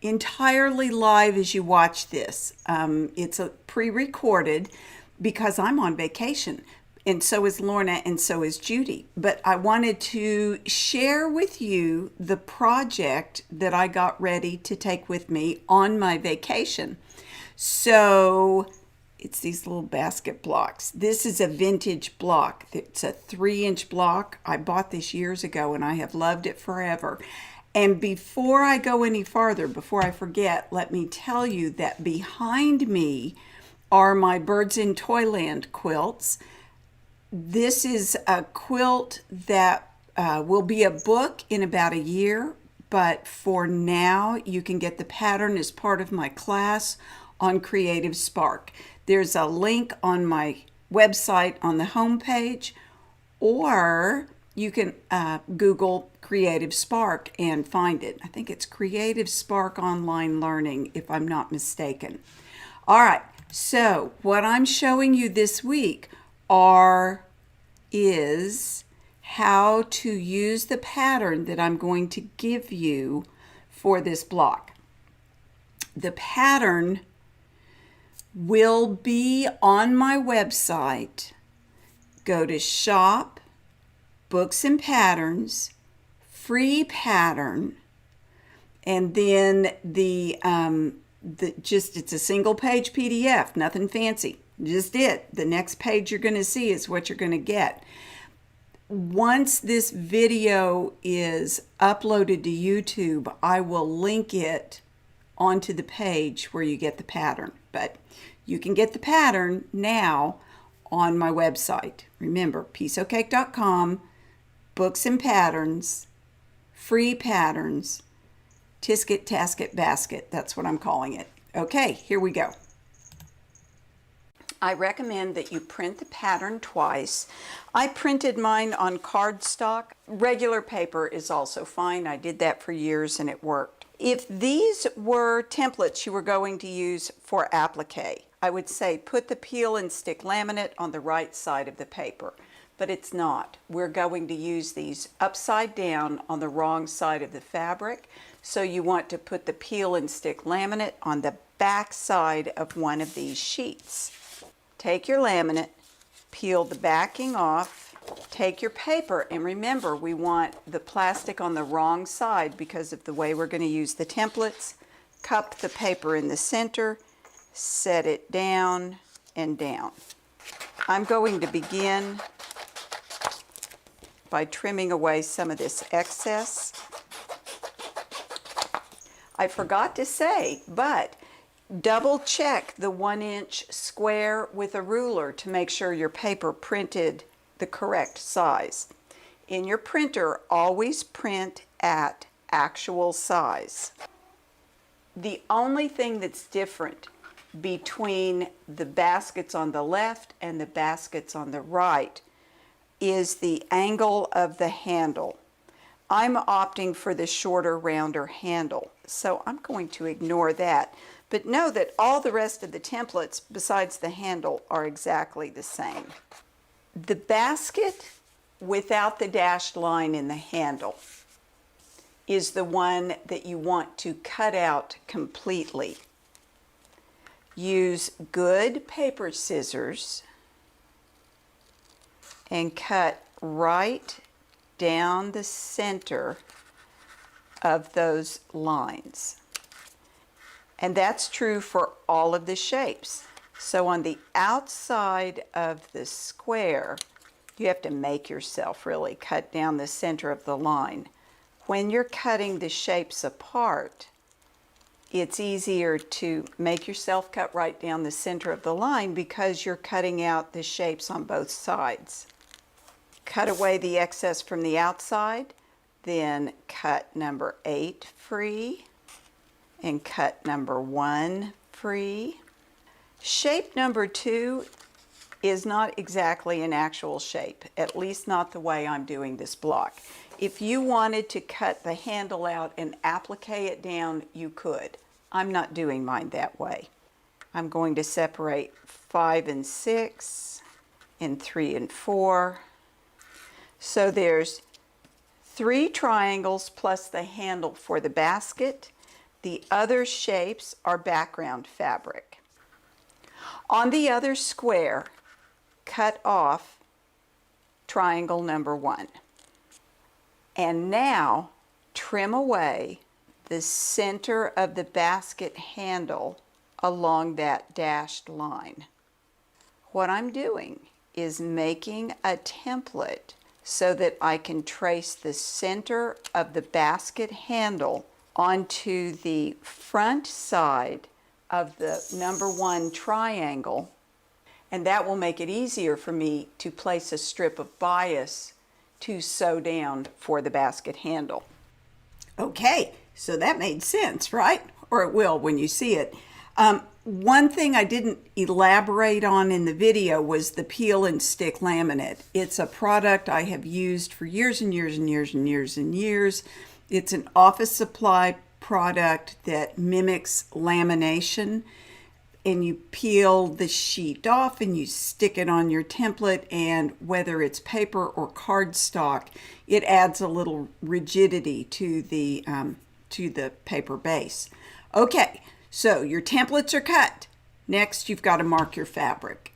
entirely live as you watch this. It's a pre-recorded because I'm on vacation, and so is Lorna, and so is Judy. But I wanted to share with you the project that I got ready to take with me on my vacation. So it's these little basket blocks. This is a vintage block. It's a 3-inch block. I bought this years ago and I have loved it forever. And before I go any farther, before I forget, let me tell you that behind me are my Birds in Toyland quilts. This is a quilt that will be a book in about a year, but for now you can get the pattern as part of my class on Creative Spark. There's a link on my website on the homepage, or you can Google Creative Spark and find it. I think it's Creative Spark Online Learning, if I'm not mistaken. All right, so what I'm showing you this week is how to use the pattern that I'm going to give you for this block. The pattern will be on my website. Go to Shop, Books and Patterns, Free Pattern, and then it's a single page PDF, nothing fancy, just it. The next page you're going to see is what you're going to get. Once this video is uploaded to YouTube, I will link it onto the page where you get the pattern. But you can get the pattern now on my website. Remember, pieceofcake.com, Books and Patterns, Free Patterns, Tisket Tasket Basket. That's what I'm calling it. Okay, here we go. I recommend that you print the pattern twice. I printed mine on cardstock. Regular paper is also fine. I did that for years and it worked. If these were templates you were going to use for applique, I would say put the peel and stick laminate on the right side of the paper, but it's not. We're going to use these upside down on the wrong side of the fabric, so you want to put the peel and stick laminate on the back side of one of these sheets. Take your laminate, peel the backing off, take your paper, and remember we want the plastic on the wrong side because of the way we're going to use the templates. Cup the paper in the center, set it down and down. I'm going to begin by trimming away some of this excess. I forgot to say, but double check the 1-inch square with a ruler to make sure your paper printed the correct size. In your printer, always print at actual size. The only thing that's different between the baskets on the left and the baskets on the right is the angle of the handle. I'm opting for the shorter, rounder handle, so I'm going to ignore that. But know that all the rest of the templates, besides the handle, are exactly the same. The basket without the dashed line in the handle is the one that you want to cut out completely. Use good paper scissors and cut right down the center of those lines. And that's true for all of the shapes. So on the outside of the square, you have to make yourself really cut down the center of the line. When you're cutting the shapes apart, it's easier to make yourself cut right down the center of the line because you're cutting out the shapes on both sides. Cut away the excess from the outside, then cut number 8 free and cut number 1 free. Shape number 2 is not exactly an actual shape, at least not the way I'm doing this block. If you wanted to cut the handle out and applique it down, you could. I'm not doing mine that way. I'm going to separate 5 and 6 and 3 and 4. So there's 3 triangles plus the handle for the basket. The other shapes are background fabric. On the other square, cut off triangle number 1. And now trim away the center of the basket handle along that dashed line. What I'm doing is making a template so that I can trace the center of the basket handle onto the front side of the number 1 triangle, and that will make it easier for me to place a strip of bias to sew down for the basket handle. Okay, so that made sense, right? Or it will when you see it. One thing I didn't elaborate on in the video was the peel and stick laminate. It's a product I have used for years and years and years and years and years. It's an office supply product that mimics lamination, and you peel the sheet off and you stick it on your template, and whether it's paper or cardstock, it adds a little rigidity to the paper base. Okay, so your templates are cut. Next, you've got to mark your fabric.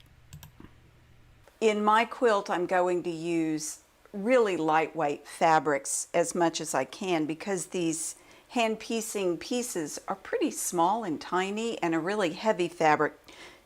In my quilt, I'm going to use really lightweight fabrics as much as I can, because these hand piecing pieces are pretty small and tiny, and a really heavy fabric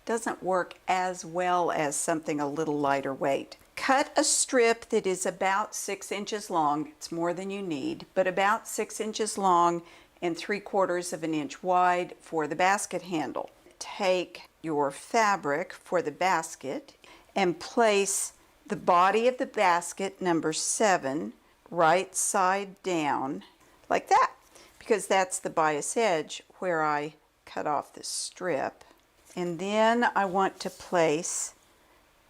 doesn't work as well as something a little lighter weight. Cut a strip that is about 6 inches long. It's more than you need, but about 6 inches long and 3/4 of an inch wide for the basket handle. Take your fabric for the basket and place the body of the basket, number 7, right side down, like that, because that's the bias edge where I cut off the strip. And then I want to place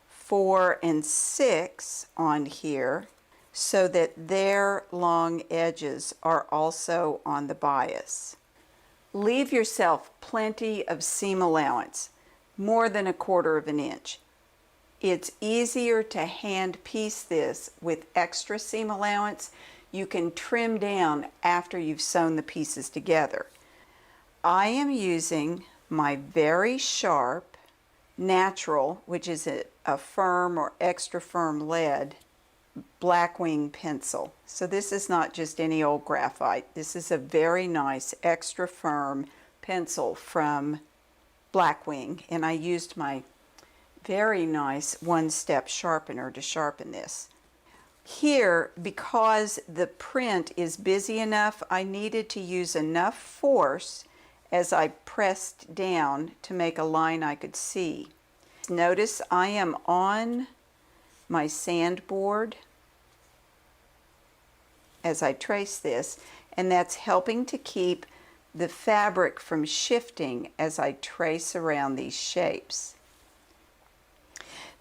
4 and 6 on here so that their long edges are also on the bias. Leave yourself plenty of seam allowance, more than 1/4 of an inch. It's easier to hand piece this with extra seam allowance. You can trim down after you've sewn the pieces together. I am using my very sharp natural, which is a firm or extra firm lead, Blackwing pencil. So this is not just any old graphite. This is a very nice extra firm pencil from Blackwing, and I used my very nice one-step sharpener to sharpen this. Here, because the print is busy enough, I needed to use enough force as I pressed down to make a line I could see. Notice I am on my sandboard as I trace this, and that's helping to keep the fabric from shifting as I trace around these shapes.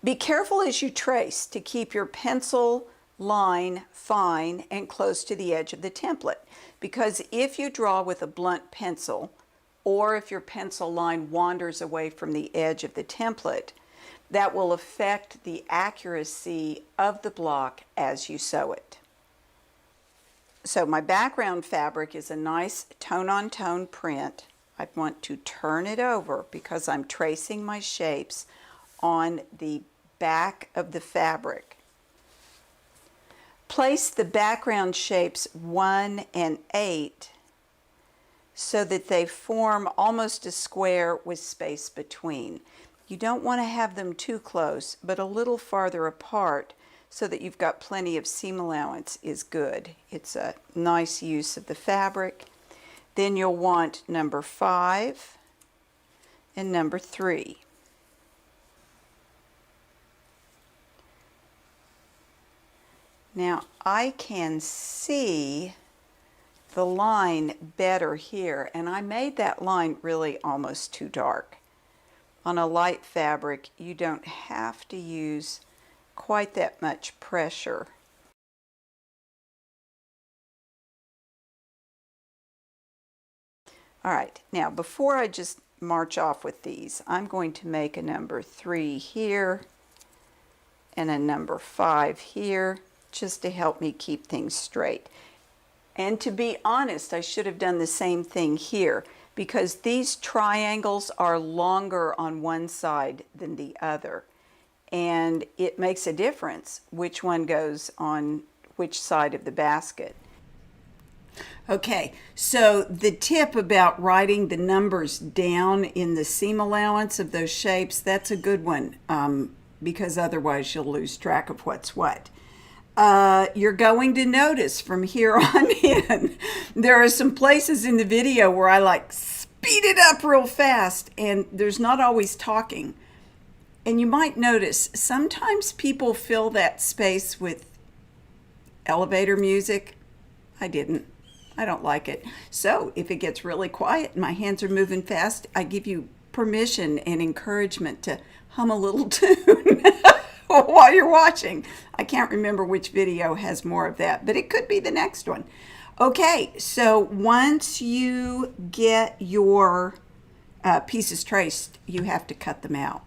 Be careful as you trace to keep your pencil line fine and close to the edge of the template, because if you draw with a blunt pencil, or if your pencil line wanders away from the edge of the template, that will affect the accuracy of the block as you sew it. So my background fabric is a nice tone-on-tone print. I want to turn it over because I'm tracing my shapes on the back of the fabric. Place the background shapes 1 and 8 so that they form almost a square with space between. You don't want to have them too close, but a little farther apart so that you've got plenty of seam allowance is good. It's a nice use of the fabric. Then you'll want number 5 and number 3. Now I can see the line better here, and I made that line really almost too dark. On a light fabric, you don't have to use quite that much pressure. All right, now before I just march off with these, I'm going to make a number 3 here and a number 5 here, just to help me keep things straight. And to be honest, I should have done the same thing here because these triangles are longer on one side than the other. And it makes a difference which one goes on which side of the basket. Okay, so the tip about writing the numbers down in the seam allowance of those shapes, that's a good one because otherwise you'll lose track of what's what. You're going to notice from here on in, there are some places in the video where I like speed it up real fast and there's not always talking. And you might notice sometimes people fill that space with elevator music. I didn't. I don't like it. So if it gets really quiet and my hands are moving fast, I give you permission and encouragement to hum a little tune while you're watching. I can't remember which video has more of that, but it could be the next one. Okay, so once you get your pieces traced, you have to cut them out.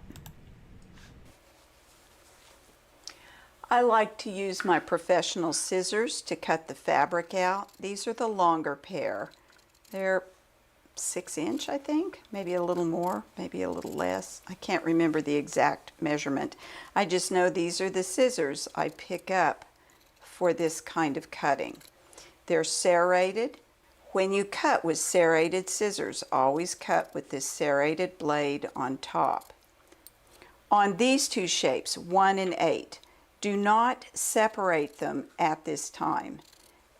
I like to use my professional scissors to cut the fabric out. These are the longer pair. They're 6-inch, I think, maybe a little more, maybe a little less. I can't remember the exact measurement. I just know these are the scissors I pick up for this kind of cutting. They're serrated. When you cut with serrated scissors, always cut with this serrated blade on top. On these two shapes, 1 and 8, do not separate them at this time.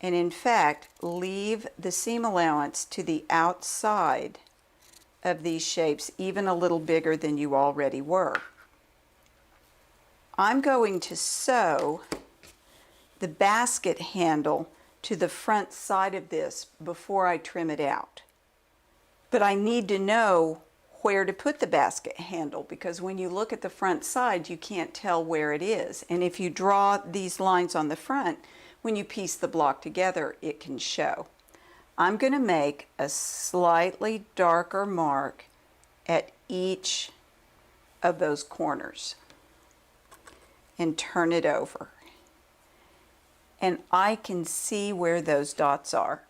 And in fact, leave the seam allowance to the outside of these shapes, even a little bigger than you already were. I'm going to sew the basket handle to the front side of this before I trim it out. But I need to know where to put the basket handle because when you look at the front side, you can't tell where it is. And if you draw these lines on the front, when you piece the block together, it can show. I'm going to make a slightly darker mark at each of those corners and turn it over. And I can see where those dots are.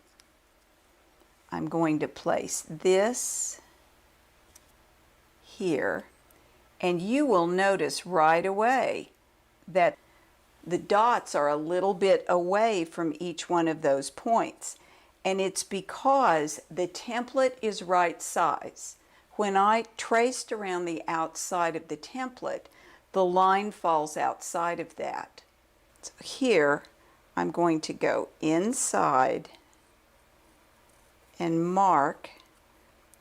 I'm going to place this here, and you will notice right away that the dots are a little bit away from each one of those points. And it's because the template is right size. When I traced around the outside of the template, the line falls outside of that. So here, I'm going to go inside and mark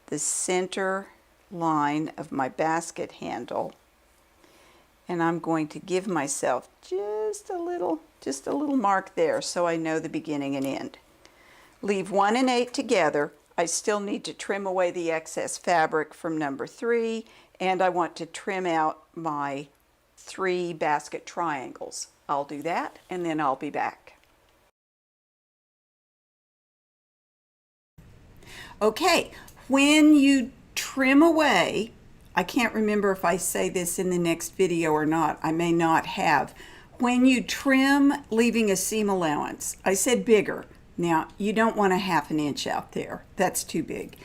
the center line of my basket handle, and I'm going to give myself just a little mark there so I know the beginning and end. Leave 1 and 8 together. I still need to trim away the excess fabric from number 3, and I want to trim out my 3 basket triangles. I'll do that and then I'll be back. Okay, when you trim away, I can't remember if I say this in the next video or not. I may not have. When you trim, leaving a seam allowance, I said bigger. Now, you don't want a 1/2 inch out there. That's too big.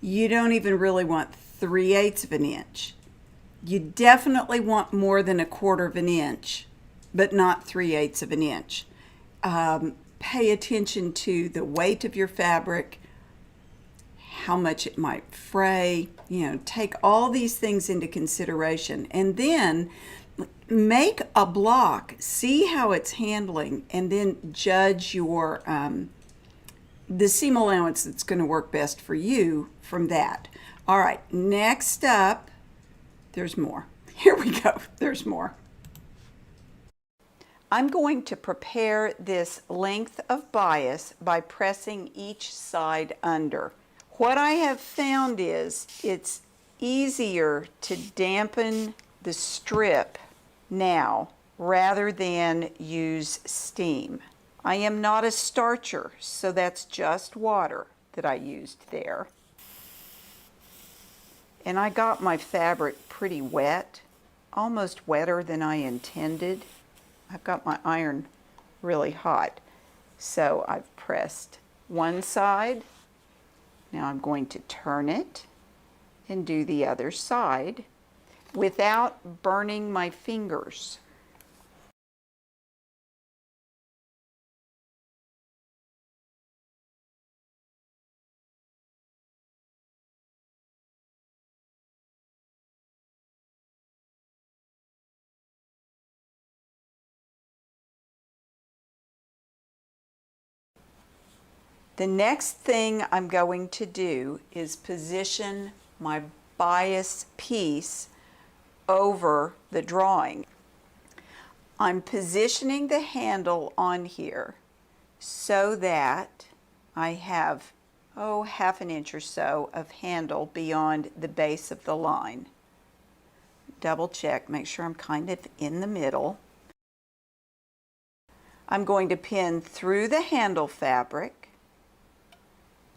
You don't even really want 3/8 of an inch. You definitely want more than 1/4 inch, but not 3/8 of an inch. Pay attention to the weight of your fabric, how much it might fray, take all these things into consideration, and then make a block, see how it's handling, and then judge your the seam allowance that's going to work best for you from that. All right, next up, there's more. Here we go, there's more. I'm going to prepare this length of bias by pressing each side under. What I have found is it's easier to dampen the strip now rather than use steam. I am not a starcher, so that's just water that I used there. And I got my fabric pretty wet, almost wetter than I intended. I've got my iron really hot. So I've pressed one side. Now I'm going to turn it and do the other side without burning my fingers. The next thing I'm going to do is position my bias piece over the drawing. I'm positioning the handle on here so that I have, half an inch or so of handle beyond the base of the line. Double check, make sure I'm kind of in the middle. I'm going to pin through the handle fabric,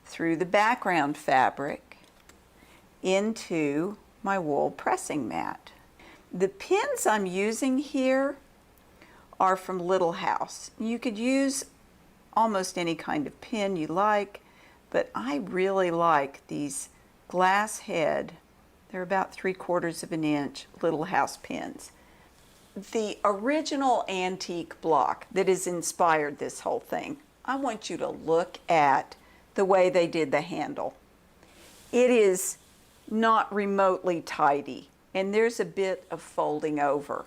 through the background fabric, into my wool pressing mat. The pins I'm using here are from Little House. You could use almost any kind of pin you like, but I really like these glass head, they're about 3/4 of an inch, Little House pins. The original antique block that has inspired this whole thing, I want you to look at the way they did the handle. It is not remotely tidy, and there's a bit of folding over.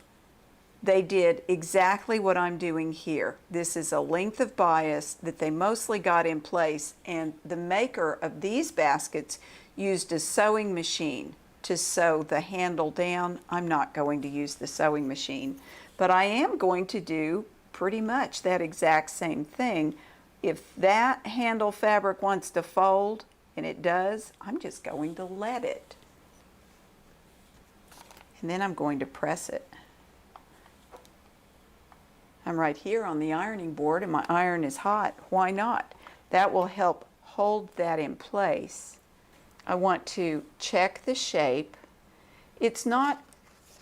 They did exactly what I'm doing here. This is a length of bias that they mostly got in place, and the maker of these baskets used a sewing machine to sew the handle down. I'm not going to use the sewing machine, but I am going to do pretty much that exact same thing. If that handle fabric wants to fold, and it does, I'm just going to let it. And then I'm going to press it. I'm right here on the ironing board and my iron is hot. Why not? That will help hold that in place. I want to check the shape. It's not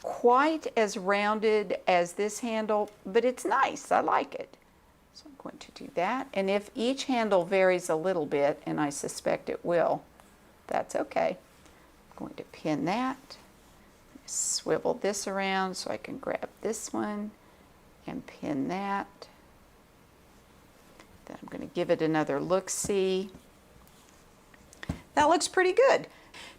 quite as rounded as this handle, but it's nice. I like it. So I'm going to do that. And if each handle varies a little bit, and I suspect it will, that's okay. I'm going to pin that, swivel this around so I can grab this one and pin that. Then I'm going to give it another look-see. That looks pretty good.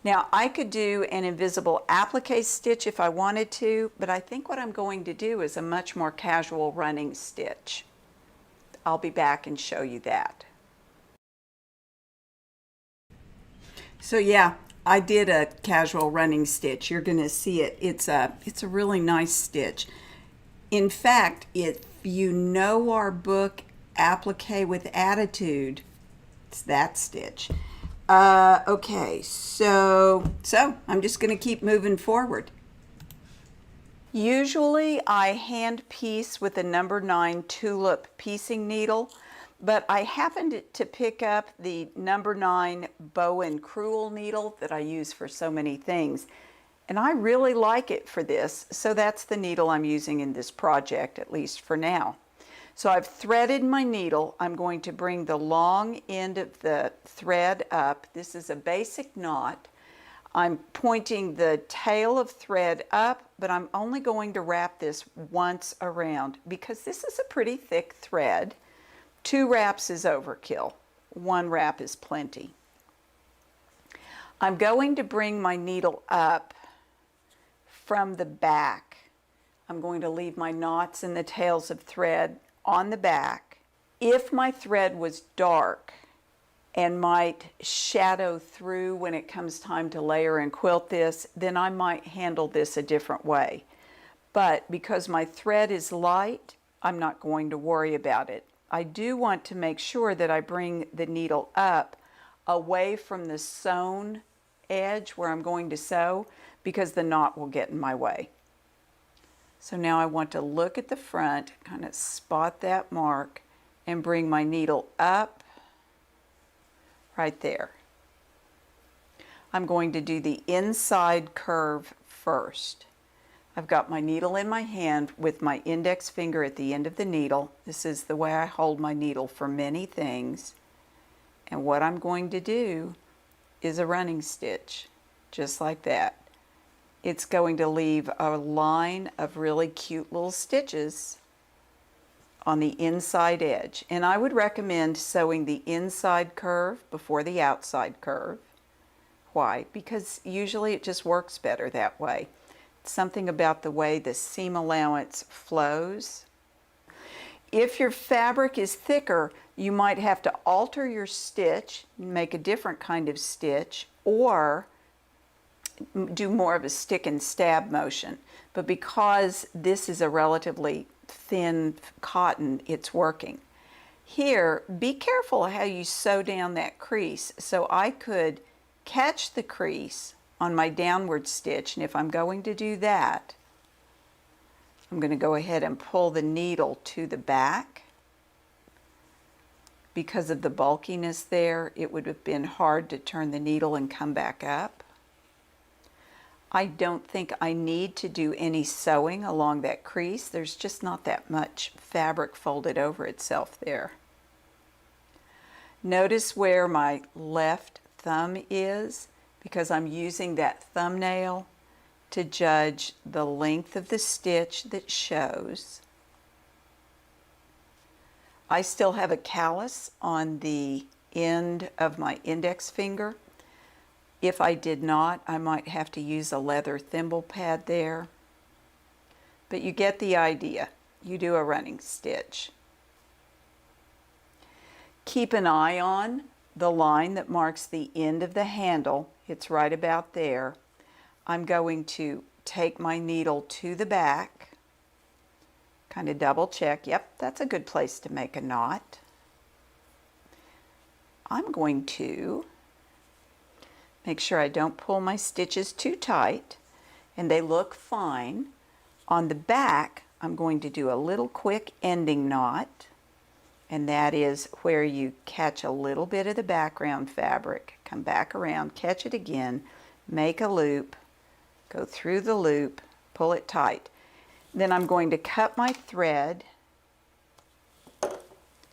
Now I could do an invisible applique stitch if I wanted to, but I think what I'm going to do is a much more casual running stitch. I'll be back and show you that. So yeah, I did a casual running stitch. You're going to see it. It's a really nice stitch. In fact, if you know our book, Applique with Attitude, it's that stitch. Okay, so I'm just going to keep moving forward. Usually I hand piece with a number 9 tulip piecing needle, but I happened to pick up the number 9 bow and crewel needle that I use for so many things, and I really like it for this, so that's the needle I'm using in this project, at least for now. So I've threaded my needle. I'm going to bring the long end of the thread up. This is a basic knot. I'm pointing the tail of thread up, but I'm only going to wrap this once around because this is a pretty thick thread. 2 wraps is overkill. 1 wrap is plenty. I'm going to bring my needle up from the back. I'm going to leave my knots and the tails of thread on the back. If my thread was dark and might shadow through when it comes time to layer and quilt this, then I might handle this a different way. But because my thread is light, I'm not going to worry about it. I do want to make sure that I bring the needle up away from the sewn edge where I'm going to sew, because the knot will get in my way. So now I want to look at the front, kind of spot that mark, and bring my needle up right there. I'm going to do the inside curve first. I've got my needle in my hand with my index finger at the end of the needle. This is the way I hold my needle for many things. And what I'm going to do is a running stitch, just like that. It's going to leave a line of really cute little stitches on the inside edge. And I would recommend sewing the inside curve before the outside curve. Why? Because usually it just works better that way. Something about the way the seam allowance flows. If your fabric is thicker, you might have to alter your stitch, make a different kind of stitch, or do more of a stick and stab motion. But because this is a relatively thin cotton, it's working. Here, be careful how you sew down that crease. So I could catch the crease on my downward stitch, and if I'm going to do that, I'm going to go ahead and pull the needle to the back. Because of the bulkiness there, it would have been hard to turn the needle and come back up. I don't think I need to do any sewing along that crease. There's just not that much fabric folded over itself there. Notice where my left thumb is, because I'm using that thumbnail to judge the length of the stitch that shows. I still have a callus on the end of my index finger. If I did not, I might have to use a leather thimble pad there. But you get the idea. You do a running stitch. Keep an eye on the line that marks the end of the handle. It's right about there. I'm going to take my needle to the back, kind of double check. Yep, that's a good place to make a knot. I'm going to make sure I don't pull my stitches too tight, and they look fine. On the back, I'm going to do a little quick ending knot, and that is where you catch a little bit of the background fabric, come back around, catch it again, make a loop, go through the loop, pull it tight. Then I'm going to cut my thread,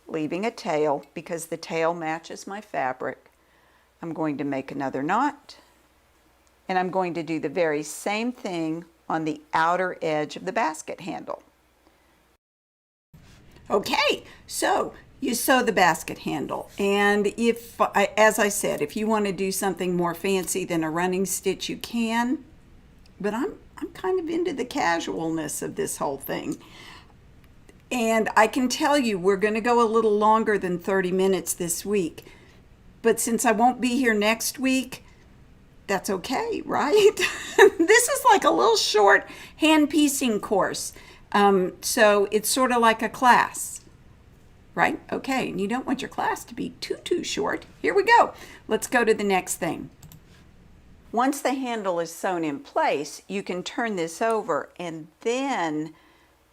leaving a tail because the tail matches my fabric. I'm going to make another knot, and I'm going to do the very same thing on the outer edge of the basket handle. Okay, so you sew the basket handle, and if, as I said, if you want to do something more fancy than a running stitch, you can, but I'm kind of into the casualness of this whole thing. And I can tell you we're going to go a little longer than 30 minutes this week, but since I won't be here next week, that's okay, right? This is like a little short hand piecing course. So it's sort of like a class, right? Okay, and you don't want your class to be too short. Here we go. Let's go to the next thing. Once the handle is sewn in place, you can turn this over and then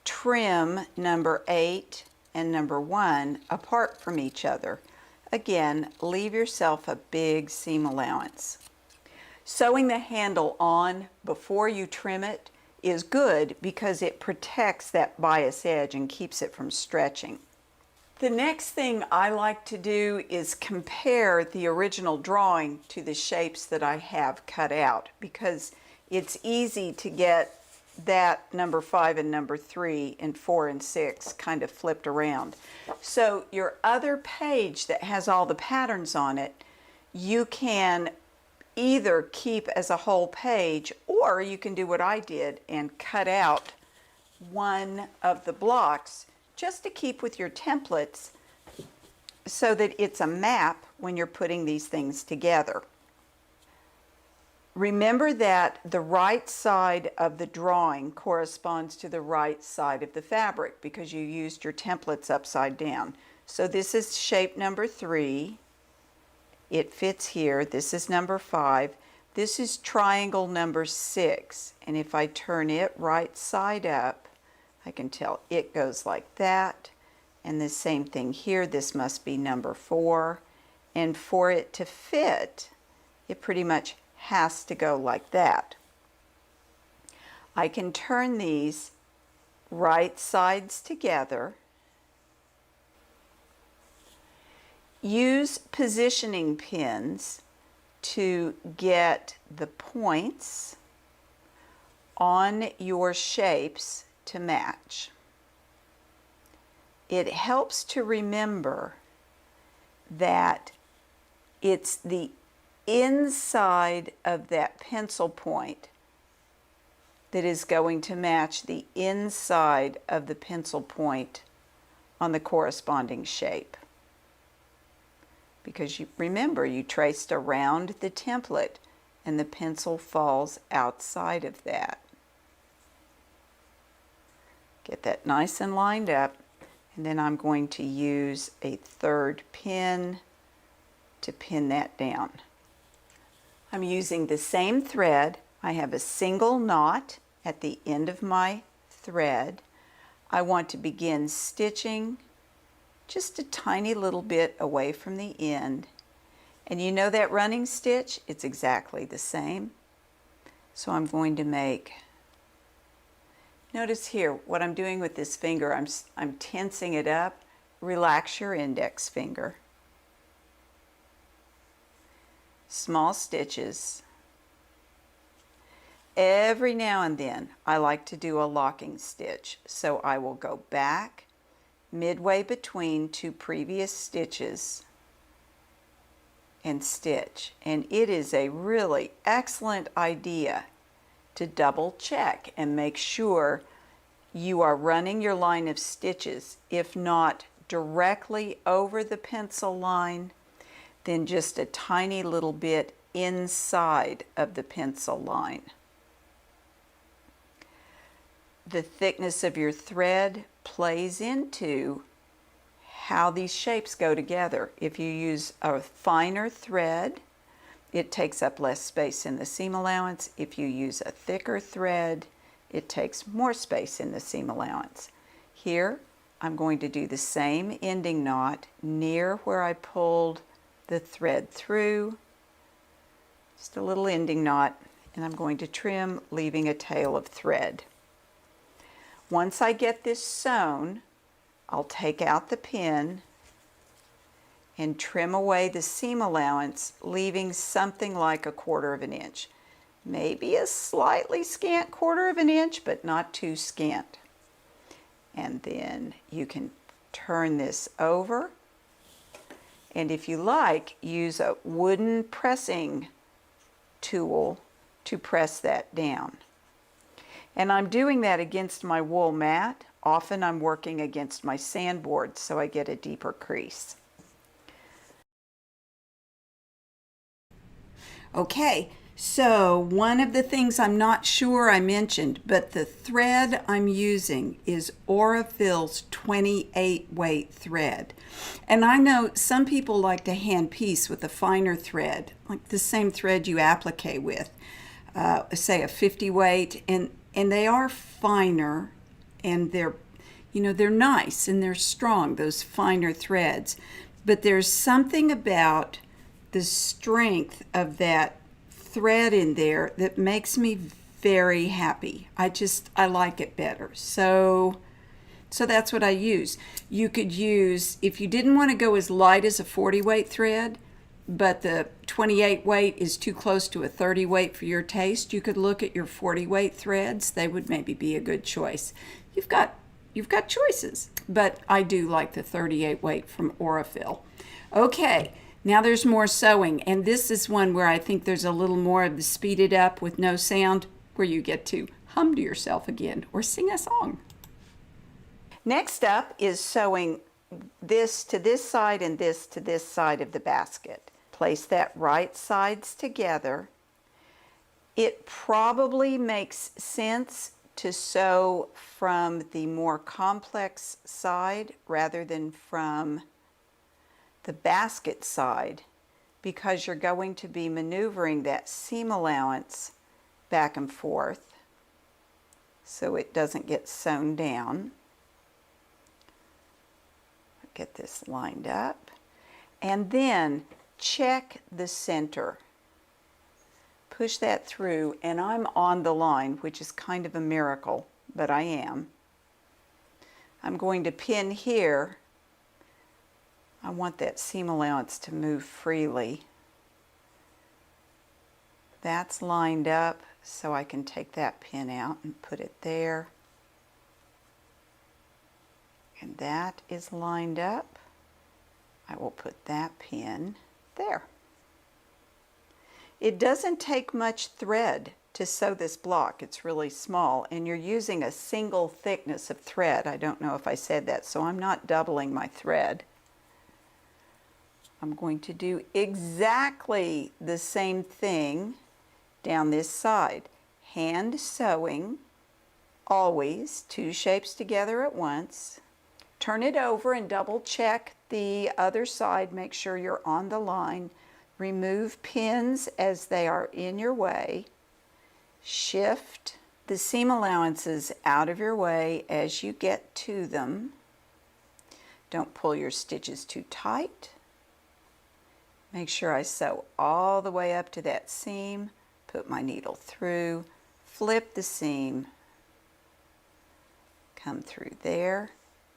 trim number 8 and number 1 apart from each other. Again, leave yourself a big seam allowance. Sewing the handle on before you trim it is good because it protects that bias edge and keeps it from stretching. The next thing I like to do is compare the original drawing to the shapes that I have cut out, because it's easy to get that number 5 and number 3 and 4 and 6 kind of flipped around. So your other page that has all the patterns on it, you can either keep as a whole page, or you can do what I did and cut out one of the blocks just to keep with your templates so that it's a map when you're putting these things together. Remember that the right side of the drawing corresponds to the right side of the fabric because you used your templates upside down. So this is shape number 3. It fits here. This is number 5. This is triangle number 6. And if I turn it right side up, I can tell it goes like that. And the same thing here. This must be number 4. And for it to fit, it pretty much has to go like that. I can turn these right sides together. Use positioning pins to get the points on your shapes to match. It helps to remember that it's the inside of that pencil point that is going to match the inside of the pencil point on the corresponding shape. Because you remember, you traced around the template and the pencil falls outside of that. Get that nice and lined up, and then I'm going to use a third pin to pin that down. I'm using the same thread. I have a single knot at the end of my thread. I want to begin stitching just a tiny little bit away from the end. And you know that running stitch? It's exactly the same. So I'm going to make, notice here what I'm doing with this finger, I'm tensing it up. Relax your index finger. Small stitches. Every now and then I like to do a locking stitch, so I will go back midway between two previous stitches and stitch. And it is a really excellent idea to double check and make sure you are running your line of stitches, if not directly over the pencil line, then just a tiny little bit inside of the pencil line. The thickness of your thread plays into how these shapes go together. If you use a finer thread, it takes up less space in the seam allowance. If you use a thicker thread, it takes more space in the seam allowance. Here, I'm going to do the same ending knot near where I pulled the thread through. Just a little ending knot, and I'm going to trim, leaving a tail of thread. Once I get this sewn, I'll take out the pin and trim away the seam allowance, leaving something like 1/4 of an inch. Maybe a slightly scant 1/4 of an inch, but not too scant. And then you can turn this over, and if you like, use a wooden pressing tool to press that down. And I'm doing that against my wool mat. Often I'm working against my sandboard, so I get a deeper crease. Okay, so one of the things I'm not sure I mentioned, but the thread I'm using is Aurifil's 28 weight thread. And I know some people like to hand piece with a finer thread, like the same thread you applique with, say a 50 weight, and they are finer, and they're nice and they're strong, those finer threads. But there's something about the strength of that thread in there that makes me very happy. I like it better. So that's what I use. You could use, if you didn't want to go as light as a 40 weight thread, but the 28 weight is too close to a 30 weight for your taste, you could look at your 40 weight threads. They would maybe be a good choice. You've got choices, but I do like the 38 weight from Aurifil. Okay, now there's more sewing, and this is one where I think there's a little more of the speeded up with no sound, where you get to hum to yourself again or sing a song. Next up is sewing this to this side and this to this side of the basket. Place that right sides together. It probably makes sense to sew from the more complex side rather than from the basket side, because you're going to be maneuvering that seam allowance back and forth so it doesn't get sewn down. Get this lined up, and then check the center. push that through, and I'm on the line, which is kind of a miracle, but I am. I'm going to pin here. I want that seam allowance to move freely. That's lined up, so I can take that pin out and put it there. And that is lined up. I will put that pin there. It doesn't take much thread to sew this block. It's really small, and you're using a single thickness of thread. I don't know if I said that, so I'm not doubling my thread. I'm going to do exactly the same thing down this side. Hand sewing, always 2 shapes together at once. Turn it over and double check the other side. Make sure you're on the line. Remove pins as they are in your way. Shift the seam allowances out of your way as you get to them. Don't pull your stitches too tight. Make sure I sew all the way up to that seam. Put my needle through, flip the seam, come through there.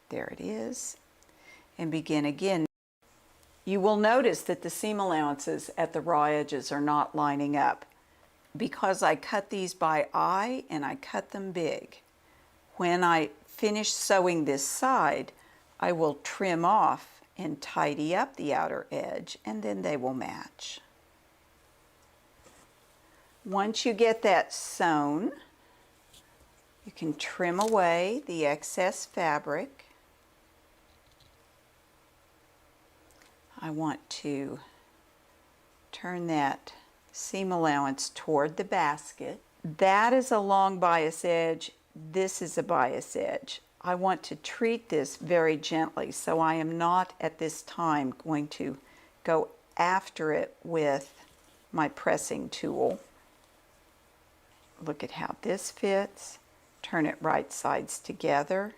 There it is, and begin again. You will notice that the seam allowances at the raw edges are not lining up because I cut these by eye and I cut them big. When I finish sewing this side, I will trim off and tidy up the outer edge, and then they will match. Once you get that sewn, you can trim away the excess fabric. I want to turn that seam allowance toward the basket. That is a long bias edge. This is a bias edge. I want to treat this very gently, so I am not at this time going to go after it with my pressing tool. Look at how this fits. Turn it right sides together.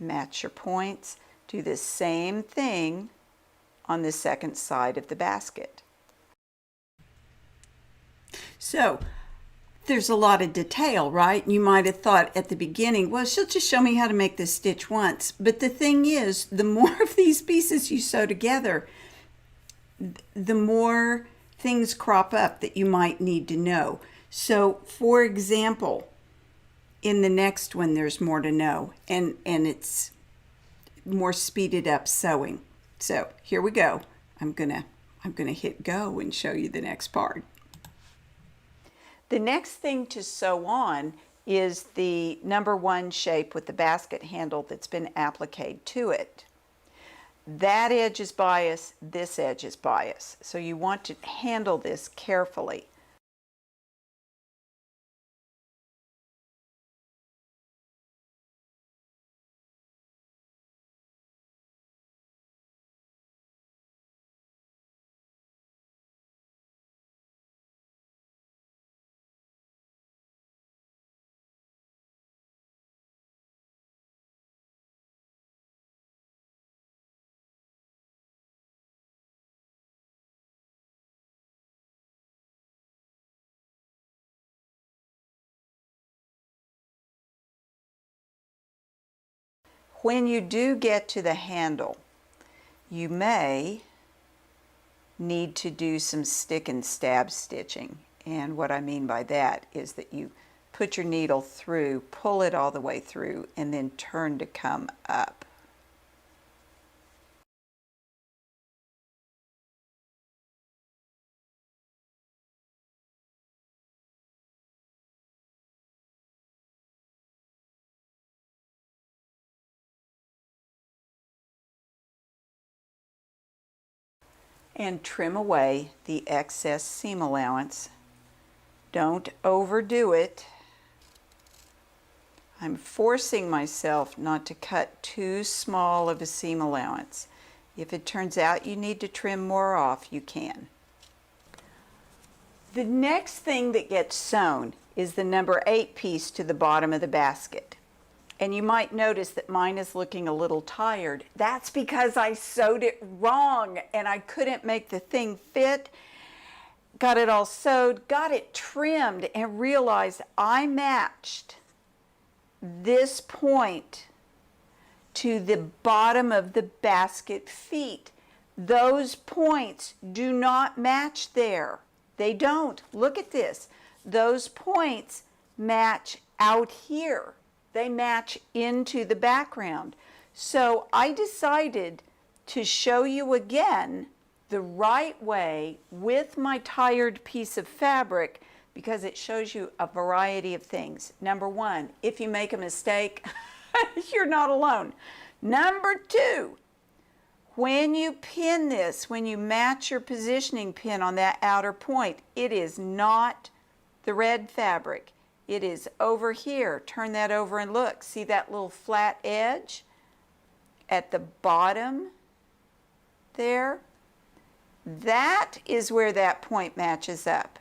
Match your points. Do the same thing on the second side of the basket. So there's a lot of detail, right? You might have thought at the beginning, well, she'll just show me how to make this stitch once. But the thing is, the more of these pieces you sew together, the more things crop up that you might need to know. So, for example, in the next one, there's more to know, and it's more speeded up sewing. So here we go. I'm gonna hit go and show you the next part. The next thing to sew on is the number 1 shape with the basket handle that's been appliqued to it. That edge is bias, this edge is bias. So you want to handle this carefully. When you do get to the handle, you may need to do some stick and stab stitching. And what I mean by that is that you put your needle through, pull it all the way through, and then turn to come up. And trim away the excess seam allowance. Don't overdo it. I'm forcing myself not to cut too small of a seam allowance. If it turns out you need to trim more off, you can. The next thing that gets sewn is the number 8 piece to the bottom of the basket. And you might notice that mine is looking a little tired. That's because I sewed it wrong and I couldn't make the thing fit. got it all sewed, got it trimmed, and realized I matched this point to the bottom of the basket feet. Those points do not match there. They don't. Look at this. Those points match out here. They match into the background. So I decided to show you again the right way with my tired piece of fabric, because it shows you a variety of things. Number one, if you make a mistake, you're not alone. Number two, when you pin this, when you match your positioning pin on that outer point, it is not the red fabric. It is over here. Turn that over and look. See that little flat edge at the bottom there? That is where that point matches up.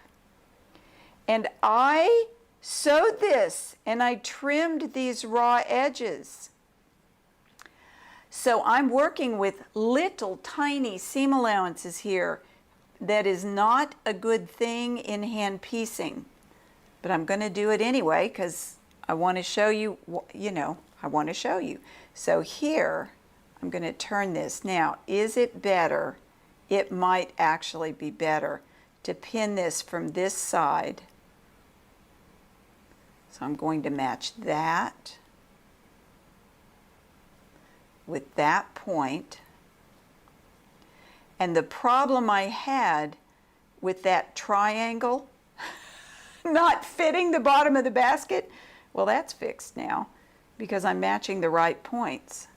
And I sewed this and I trimmed these raw edges. So I'm working with little tiny seam allowances here. That is not a good thing in hand piecing, but I'm going to do it anyway because I want to show you, I want to show you. So here, I'm going to turn this. Now, is it better? It might actually be better to pin this from this side. So I'm going to match that with that point. And the problem I had with that triangle not fitting the bottom of the basket, well, that's fixed now because I'm matching the right points.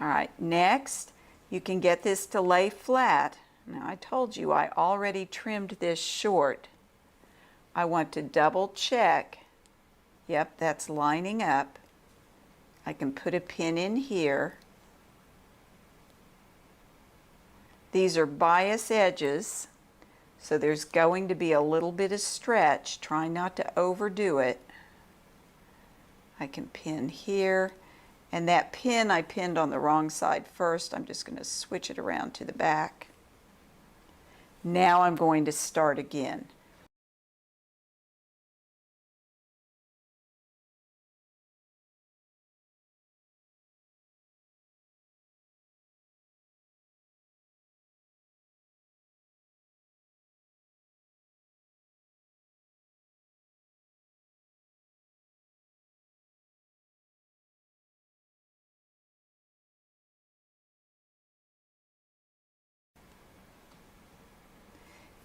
All right, next, you can get this to lay flat. Now, I told you I already trimmed this short. I want to double check. Yep, that's lining up. I can put a pin in here. These are bias edges, so there's going to be a little bit of stretch. Try not to overdo it. I can pin here, and that pin I pinned on the wrong side first. I'm just going to switch it around to the back. Now I'm going to start again.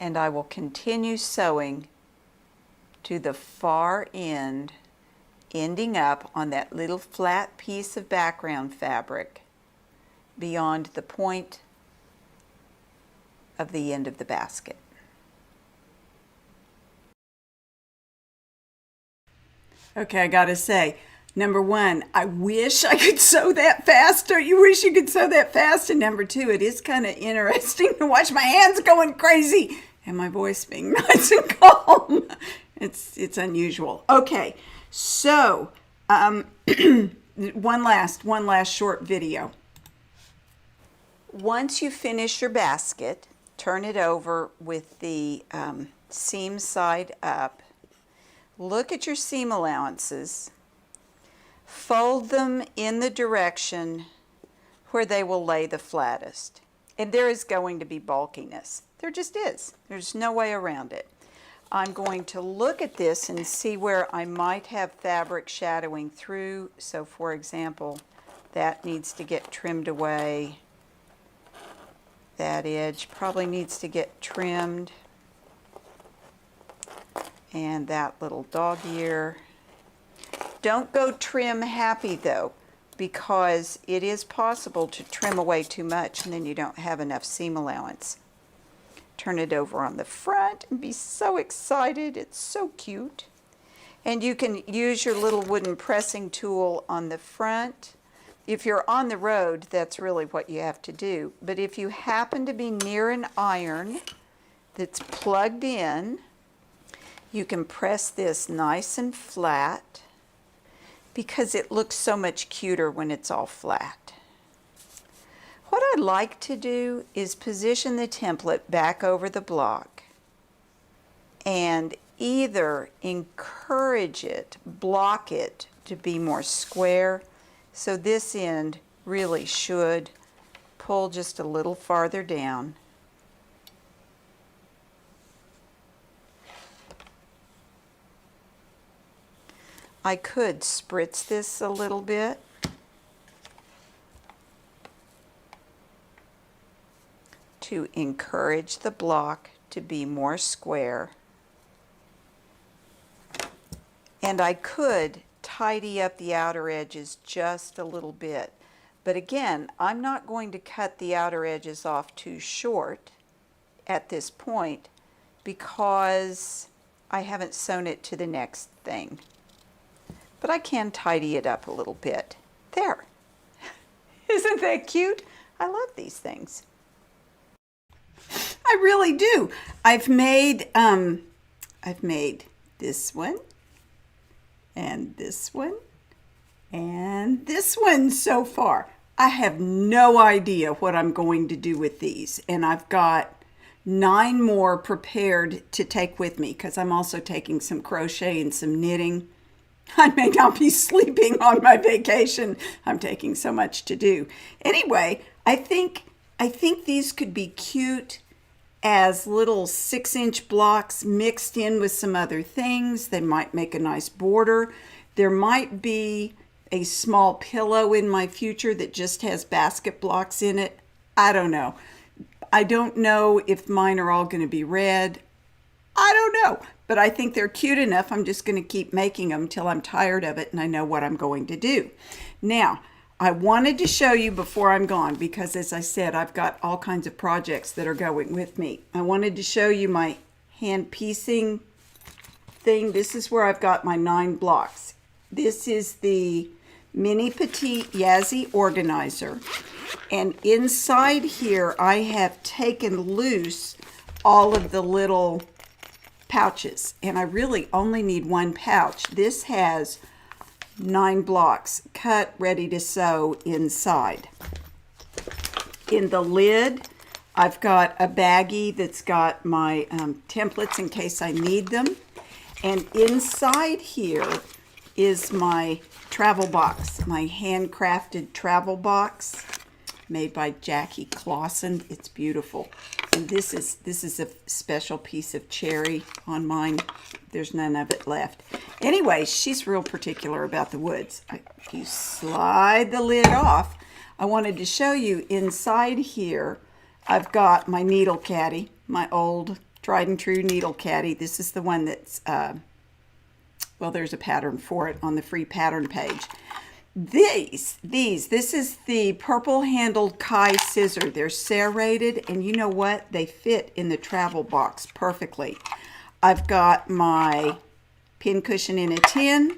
And I will continue sewing to the far end, ending up on that little flat piece of background fabric beyond the point of the end of the basket. Okay, I gotta say, number one, I wish I could sew that fast. Don't you wish you could sew that fast? And number two, it is kind of interesting to watch my hands going crazy and my voice being nice and calm. It's unusual. Okay, so one last short video. Once you finish your basket, turn it over with the seam side up. Look at your seam allowances. Fold them in the direction where they will lay the flattest. And there is going to be bulkiness. There just is. There's no way around it. I'm going to look at this and see where I might have fabric shadowing through. So for example, that needs to get trimmed away. That edge probably needs to get trimmed. And that little dog ear. Don't go trim happy though, because it is possible to trim away too much and then you don't have enough seam allowance. Turn it over on the front and be so excited. It's so cute. And you can use your little wooden pressing tool on the front. If you're on the road, that's really what you have to do. But if you happen to be near an iron that's plugged in, you can press this nice and flat because it looks so much cuter when it's all flat. What I'd like to do is position the template back over the block. and either encourage it, block it to be more square. So this end really should pull just a little farther down. I could spritz this a little bit. To encourage the block to be more square. And I could tidy up the outer edges just a little bit. But again, I'm not going to cut the outer edges off too short at this point because I haven't sewn it to the next thing. But I can tidy it up a little bit. There. Isn't that cute? I love these things. I really do. I've made this one and this one and this one so far. I have no idea what I'm going to do with these, and I've got 9 more prepared to take with me because I'm also taking some crochet and some knitting. I may not be sleeping on my vacation. I'm taking so much to do. Anyway, I think these could be cute as little 6-inch blocks mixed in with some other things. They might make a nice border. There might be a small pillow in my future that just has basket blocks in it. I don't know. I don't know if mine are all going to be red. I don't know, but I think they're cute enough. I'm just going to keep making them till I'm tired of it and I know what I'm going to do. Now, I wanted to show you before I'm gone because, as I said, I've got all kinds of projects that are going with me. I wanted to show you my hand piecing thing. This is where I've got my 9 blocks. This is the Mini Petite Yazzie Organizer. And inside here, I have taken loose all of the little pouches. And I really only need 1 pouch. This has 9 blocks cut, ready to sew inside. In the lid, I've got a baggie that's got my templates in case I need them. And inside here is my travel box, my handcrafted travel box made by Jackie Clausen. It's beautiful. And this is a special piece of cherry on mine. There's none of it left. Anyway, she's real particular about the woods. You slide the lid off. I wanted to show you inside here, I've got my needle caddy, my old tried and true needle caddy. This is the one that's, well, there's a pattern for it on the free pattern page. This is the purple handled Kai scissor. They're serrated, and you know what? They fit in the travel box perfectly. I've got my pin cushion in a tin.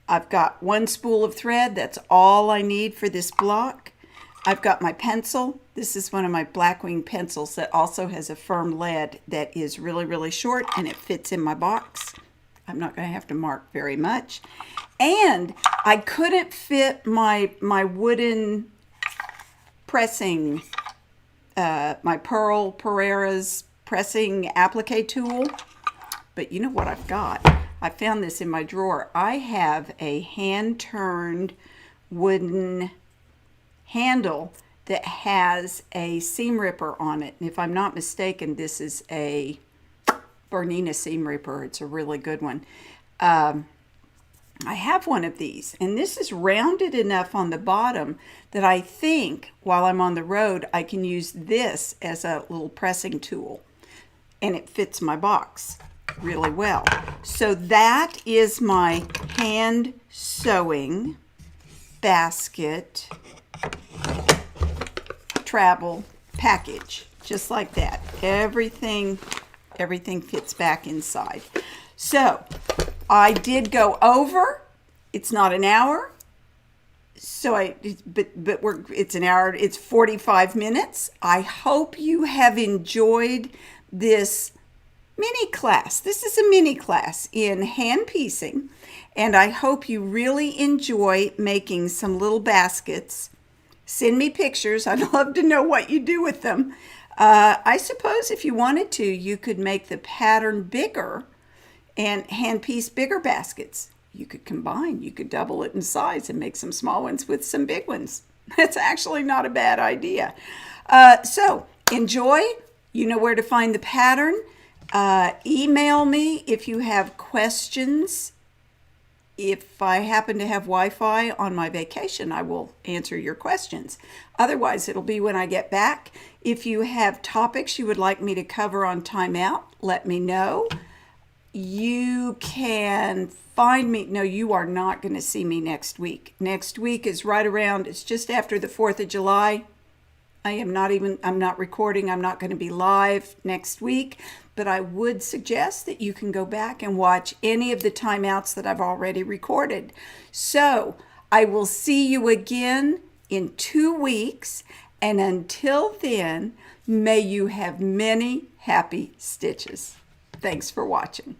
I've got 1 spool of thread. That's all I need for this block. I've got my pencil. This is one of my Blackwing pencils that also has a firm lead that is really, really short, and it fits in my box. I'm not going to have to mark very much. And I couldn't fit my wooden pressing, my Pearl Pereira's pressing applique tool. But you know what I've got? I found this in my drawer. I have a hand-turned wooden handle that has a seam ripper on it. And if I'm not mistaken, this is a Bernina seam ripper. It's a really good one. I have one of these, and this is rounded enough on the bottom that I think while I'm on the road, I can use this as a little pressing tool, and it fits my box really well. So that is my hand sewing basket travel package, just like that. Everything fits back inside. So I did go over. It's not an hour. So it's an hour. It's 45 minutes. I hope you have enjoyed this mini class. This is a mini class in hand piecing, and I hope you really enjoy making some little baskets. Send me pictures. I'd love to know what you do with them. I suppose if you wanted to, you could make the pattern bigger and hand piece bigger baskets. You could combine, you could double it in size and make some small ones with some big ones. That's actually not a bad idea. So enjoy. You know where to find the pattern. Email me if you have questions. If I happen to have Wi-Fi on my vacation, I will answer your questions. Otherwise, it'll be when I get back. If you have topics you would like me to cover on timeout, let me know. You can find me. No, you are not going to see me next week. Next week is right around, it's just after the 4th of July. I'm not recording. I'm not going to be live next week, but I would suggest that you can go back and watch any of the timeouts that I've already recorded. So I will see you again in 2 weeks. And until then, may you have many happy stitches. Thanks for watching.